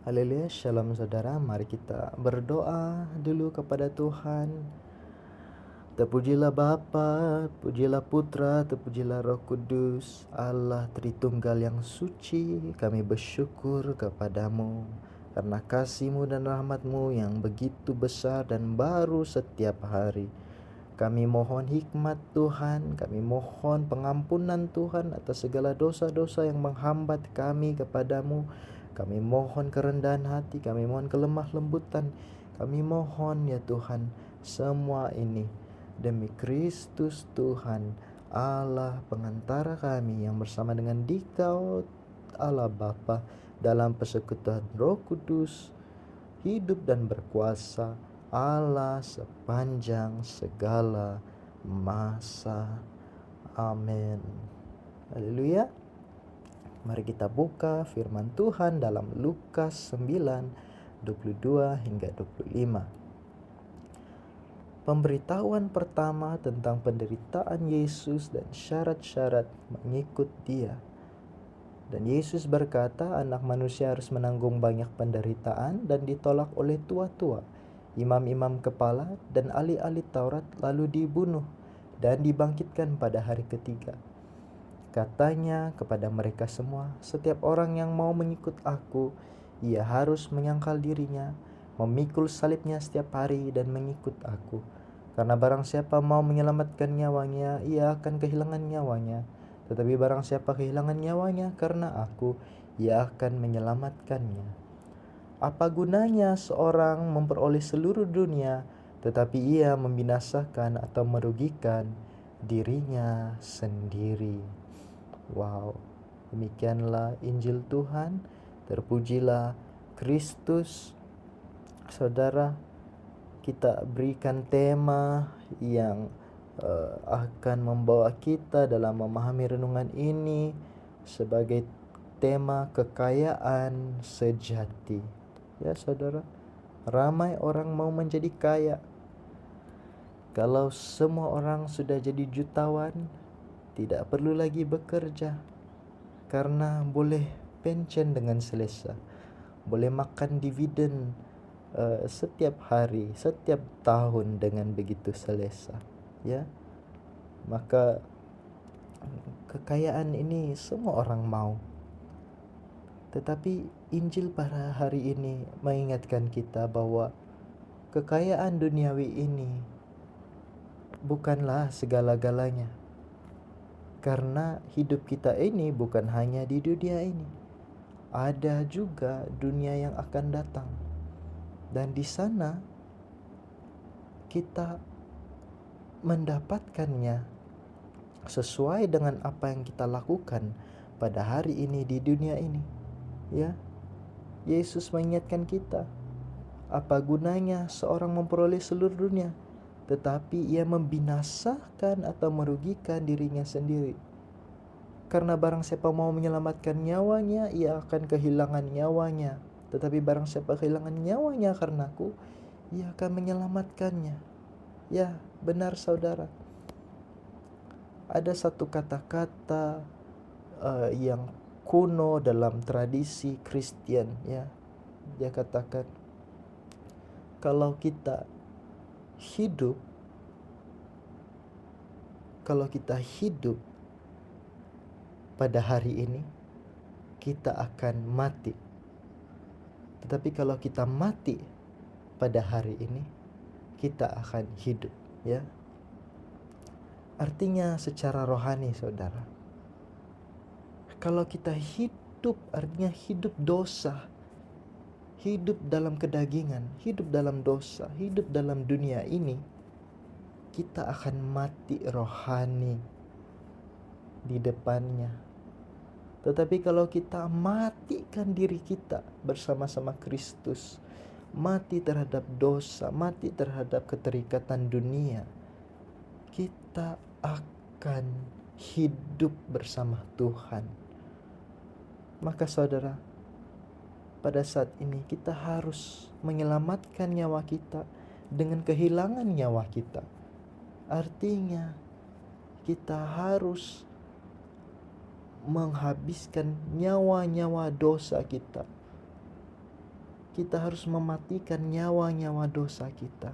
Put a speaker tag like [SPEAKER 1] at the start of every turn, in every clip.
[SPEAKER 1] Haleluya, shalom saudara. Mari kita berdoa dulu kepada Tuhan. Terpujilah Bapa, pujilah Putra, terpujilah Roh Kudus, Allah Tritunggal yang suci. Kami bersyukur kepadamu karena kasih-Mu dan rahmat-Mu yang begitu besar dan baru setiap hari. Kami mohon hikmat Tuhan, kami mohon pengampunan Tuhan atas segala dosa-dosa yang menghambat kami kepadamu. Kami mohon kerendahan hati, kami mohon kelemah lembutan. Kami mohon ya Tuhan, semua ini demi Kristus Tuhan, Allah pengantara kami yang bersama dengan Dikau Allah Bapa dalam persekutuan Roh Kudus, hidup dan berkuasa Allah sepanjang segala masa. Amin. Haleluya. Mari kita buka firman Tuhan dalam Lukas 9:22 hingga 25. Pemberitahuan pertama tentang penderitaan Yesus dan syarat-syarat mengikut Dia. Dan Yesus berkata, anak manusia harus menanggung banyak penderitaan dan ditolak oleh tua-tua, imam-imam kepala, dan ahli-ahli Taurat, lalu dibunuh dan dibangkitkan pada hari ketiga. Katanya kepada mereka semua, setiap orang yang mau mengikut aku, ia harus menyangkal dirinya, memikul salibnya setiap hari dan mengikut aku. Karena barang siapa mau menyelamatkan nyawanya, ia akan kehilangan nyawanya. Tetapi barang siapa kehilangan nyawanya karena aku, ia akan menyelamatkannya. Apa gunanya seorang memperoleh seluruh dunia, tetapi ia membinasakan atau merugikan dirinya sendiri? Wow, demikianlah Injil Tuhan. Terpujilah Kristus. Saudara, kita berikan tema yang akan membawa kita dalam memahami renungan ini sebagai tema kekayaan sejati. Ya saudara, ramai orang mau menjadi kaya. Kalau semua orang sudah jadi jutawan, tidak perlu lagi bekerja karena boleh pensiun dengan selesa, boleh makan dividen setiap hari, setiap tahun dengan begitu selesa, ya. Maka kekayaan ini semua orang mau. Tetapi Injil pada hari ini mengingatkan kita bahwa kekayaan duniawi ini bukanlah segala-galanya. Karena hidup kita ini bukan hanya di dunia ini. Ada juga dunia yang akan datang. Dan di sana kita mendapatkannya sesuai dengan apa yang kita lakukan pada hari ini di dunia ini. Ya. Yesus mengingatkan kita, apa gunanya seorang memperoleh seluruh dunia tetapi ia membinasakan atau merugikan dirinya sendiri. Karena barang siapa mau menyelamatkan nyawanya, ia akan kehilangan nyawanya. Tetapi barang siapa kehilangan nyawanya karenaku, ia akan menyelamatkannya. Ya, benar saudara. Ada satu kata-kata yang kuno dalam tradisi Kristen, ya. Dia katakan, kalau kita hidup pada hari ini, kita akan mati. Tetapi kalau kita mati pada hari ini, kita akan hidup, ya. Artinya secara rohani, saudara, kalau kita hidup, artinya hidup dosa, hidup dalam kedagingan, hidup dalam dosa, hidup dalam dunia ini, kita akan mati rohani di depannya. Tetapi kalau kita matikan diri kita bersama-sama Kristus, mati terhadap dosa, mati terhadap keterikatan dunia, kita akan hidup bersama Tuhan. Maka saudara, pada saat ini kita harus menyelamatkan nyawa kita dengan kehilangan nyawa kita. Artinya kita harus menghabiskan nyawa-nyawa dosa kita. kita harus mematikan nyawa-nyawa dosa kita,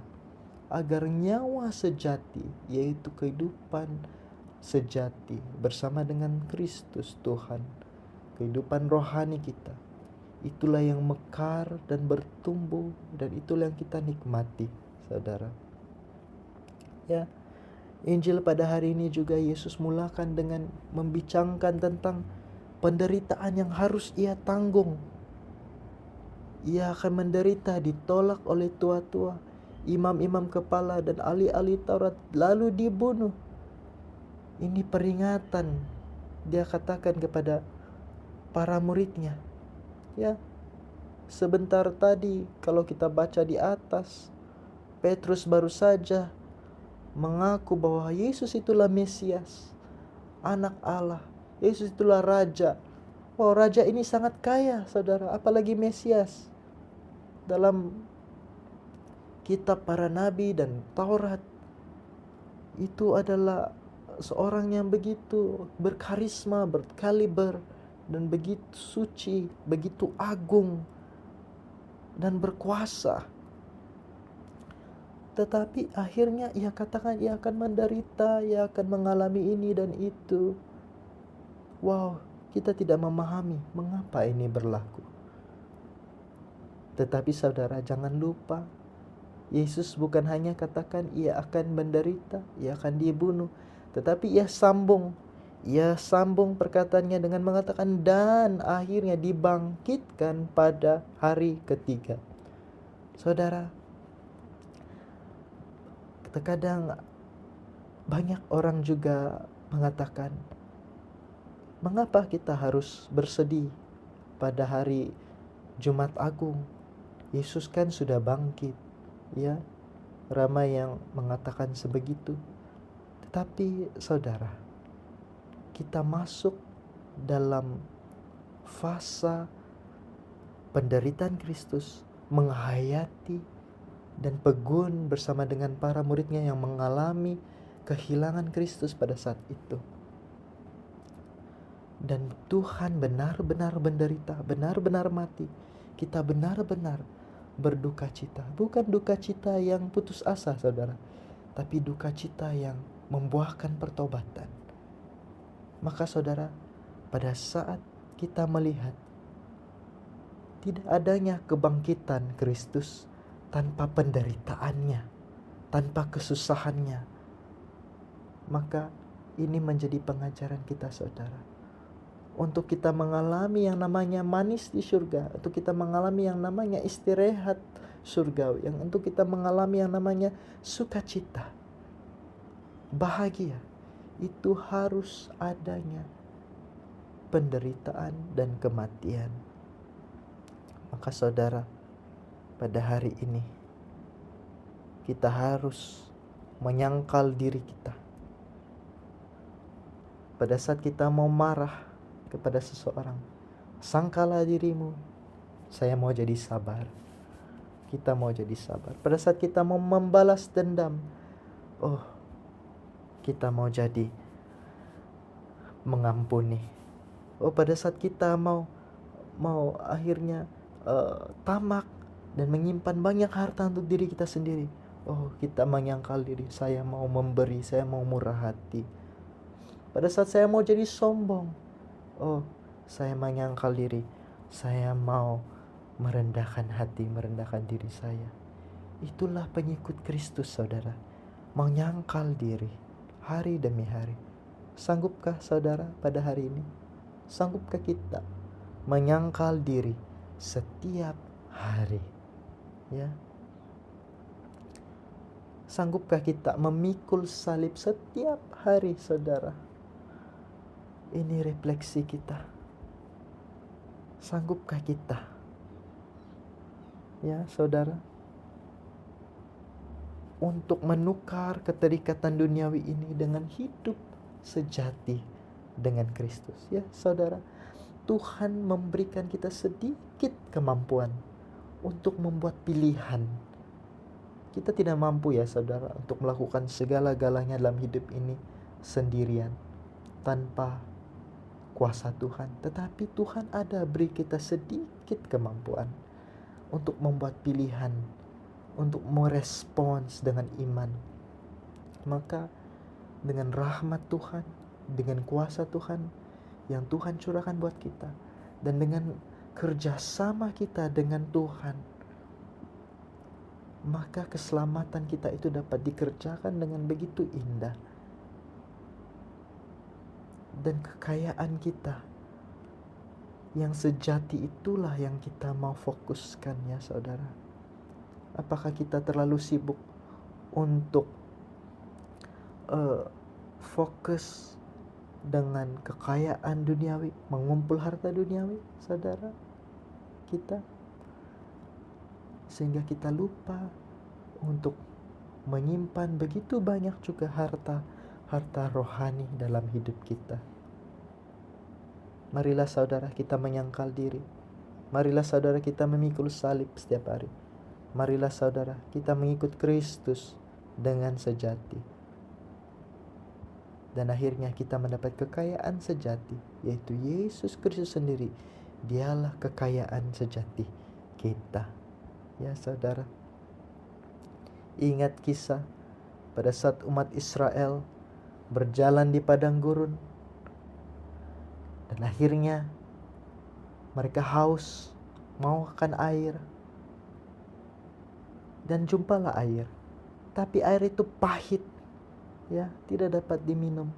[SPEAKER 1] agar nyawa sejati, yaitu kehidupan sejati bersama dengan Kristus Tuhan, kehidupan rohani kita, itulah yang mekar dan bertumbuh, dan itulah yang kita nikmati, saudara. Ya, Injil pada hari ini juga Yesus mulakan dengan membincangkan tentang penderitaan yang harus ia tanggung. Ia akan menderita, ditolak oleh tua-tua, imam-imam kepala, dan ahli-ahli Taurat, lalu dibunuh. Ini peringatan, dia katakan kepada para muridnya. Ya, sebentar tadi kalau kita baca di atas, Petrus baru saja mengaku bahwa Yesus itulah Mesias, anak Allah. Yesus itulah Raja. Wow, Raja ini sangat kaya, saudara, apalagi Mesias. Dalam kitab para nabi dan Taurat, itu adalah seorang yang begitu berkarisma, berkaliber, dan begitu suci, begitu agung, dan berkuasa. Tetapi akhirnya ia katakan ia akan menderita, ia akan mengalami ini dan itu. Wow, kita tidak memahami mengapa ini berlaku. Tetapi saudara, jangan lupa, Yesus bukan hanya katakan ia akan menderita, ia akan dibunuh, tetapi ia sambung perkataannya dengan mengatakan dan akhirnya dibangkitkan pada hari ketiga. Saudara, terkadang banyak orang juga mengatakan, mengapa kita harus bersedih pada hari Jumat Agung? Yesus kan sudah bangkit. Ya, ramai yang mengatakan sebegitu. Tetapi saudara, kita masuk dalam fasa penderitaan Kristus, menghayati dan pegun bersama dengan para muridnya yang mengalami kehilangan Kristus pada saat itu. Dan Tuhan benar-benar menderita, benar-benar mati. Kita benar-benar berduka cita. Bukan duka cita yang putus asa, saudara, tapi duka cita yang membuahkan pertobatan. Maka saudara, pada saat kita melihat tidak adanya kebangkitan Kristus tanpa penderitaannya, tanpa kesusahannya, maka ini menjadi pengajaran kita, saudara, untuk kita mengalami yang namanya manis di surga, untuk kita mengalami yang namanya istirahat surgawi, yang untuk kita mengalami yang namanya sukacita, bahagia, itu harus adanya penderitaan dan kematian. Maka saudara, pada hari ini kita harus menyangkal diri kita. Pada saat kita mau marah kepada seseorang, sangkalah dirimu, saya mau jadi sabar. Kita mau jadi sabar. Pada saat kita mau membalas dendam, kita mau jadi mengampuni. Pada saat kita mau akhirnya tamak dan menyimpan banyak harta untuk diri kita sendiri, kita menyangkal diri, saya mau memberi, saya mau murah hati. Pada saat saya mau jadi sombong, saya menyangkal diri, saya mau merendahkan hati, merendahkan diri saya. Itulah pengikut Kristus, saudara, menyangkal diri hari demi hari. Sanggupkah saudara pada hari ini? Sanggupkah kita menyangkal diri setiap hari? Ya. Sanggupkah kita memikul salib setiap hari, saudara? Ini refleksi kita. Sanggupkah kita? Ya, saudara, untuk menukar keterikatan duniawi ini dengan hidup sejati dengan Kristus. Ya, saudara, Tuhan memberikan kita sedikit kemampuan untuk membuat pilihan. Kita tidak mampu, ya saudara, untuk melakukan segala-galanya dalam hidup ini sendirian, tanpa kuasa Tuhan. Tetapi Tuhan ada beri kita sedikit kemampuan untuk membuat pilihan, untuk merespons dengan iman. Maka dengan rahmat Tuhan, dengan kuasa Tuhan yang Tuhan curahkan buat kita, dan dengan kerjasama kita dengan Tuhan, maka keselamatan kita itu dapat dikerjakan dengan begitu indah. Dan kekayaan kita yang sejati itulah yang kita mau fokuskan, ya saudara. Apakah kita terlalu sibuk untuk fokus dengan kekayaan duniawi, mengumpul harta duniawi, saudara kita, sehingga kita lupa untuk menyimpan begitu banyak juga harta rohani dalam hidup kita. Marilah saudara kita menyangkal diri. Marilah saudara kita memikul salib setiap hari. Marilah saudara kita mengikut Kristus dengan sejati. Dan akhirnya kita mendapat kekayaan sejati, yaitu Yesus Kristus sendiri. Dialah kekayaan sejati kita. Ya saudara, ingat kisah pada saat umat Israel berjalan di padang gurun, dan akhirnya mereka haus, mau akan air, dan jumpalah air, tapi air itu pahit, ya, tidak dapat diminum.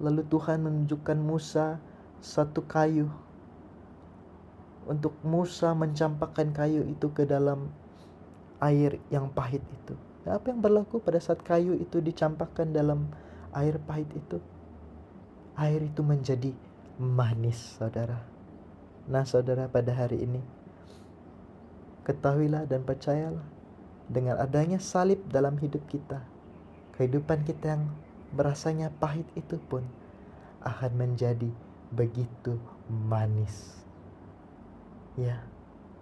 [SPEAKER 1] Lalu Tuhan menunjukkan Musa satu kayu, untuk Musa mencampakkan kayu itu ke dalam air yang pahit itu. Nah, apa yang berlaku pada saat kayu itu dicampakkan dalam air pahit itu? Air itu menjadi manis, saudara. Nah saudara, pada hari ini ketahuilah dan percayalah, dengan adanya salib dalam hidup kita, kehidupan kita yang berasanya pahit itu pun akan menjadi begitu manis. Ya,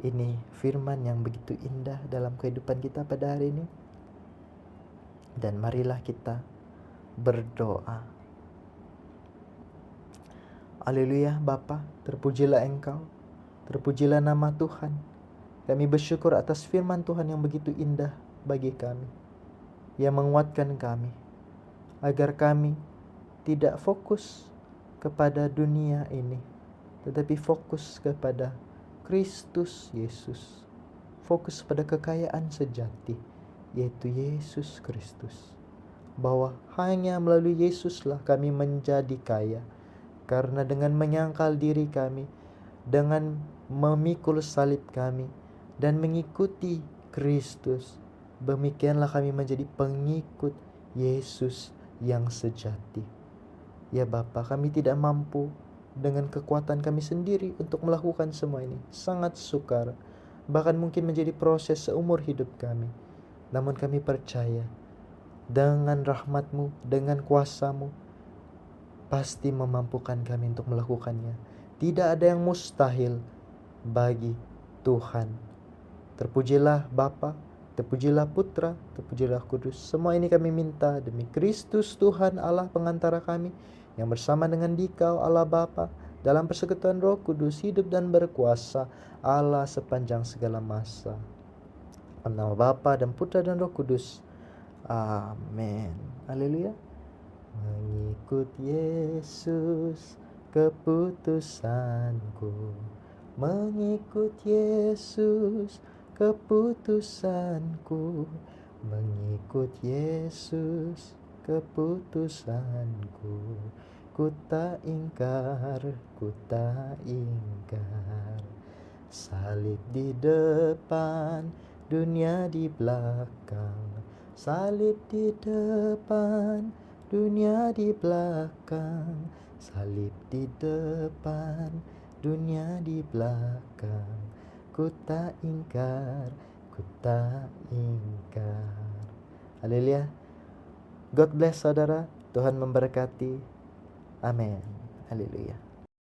[SPEAKER 1] ini firman yang begitu indah dalam kehidupan kita pada hari ini. Dan marilah kita berdoa. Haleluya Bapa, terpujilah Engkau, terpujilah nama Tuhan. Kami bersyukur atas firman Tuhan yang begitu indah bagi kami, yang menguatkan kami, agar kami tidak fokus kepada dunia ini, tetapi fokus kepada Kristus Yesus, fokus pada kekayaan sejati, yaitu Yesus Kristus. Bahwa hanya melalui Yesuslah kami menjadi kaya, karena dengan menyangkal diri kami, dengan memikul salib kami, dan mengikuti Kristus, demikianlah kami menjadi pengikut Yesus yang sejati. Ya Bapa, kami tidak mampu dengan kekuatan kami sendiri untuk melakukan semua ini. Sangat sukar, bahkan mungkin menjadi proses seumur hidup kami. Namun kami percaya, dengan rahmat-Mu, dengan kuasa-Mu, pasti memampukan kami untuk melakukannya. Tidak ada yang mustahil bagi Tuhan. Terpujilah Bapa, terpujilah Putra, terpujilah Kudus. Semua ini kami minta demi Kristus Tuhan Allah pengantara kami, yang bersama dengan Dikau Allah Bapa dalam persekutuan Roh Kudus, hidup dan berkuasa Allah sepanjang segala masa. Dalam nama Bapa dan Putra dan Roh Kudus. Amin. Haleluya. Mengikut Yesus keputusanku, mengikut Yesus keputusanku, mengikut Yesus keputusanku. Ku tak ingkar, ku tak ingkar. Salib di depan, dunia di belakang. Salib di depan, dunia di belakang. Salib di depan, dunia di belakang. Ku tak ingkar, ku tak ingkar. Haleluya. God bless saudara. Tuhan memberkati. Amin. Haleluya.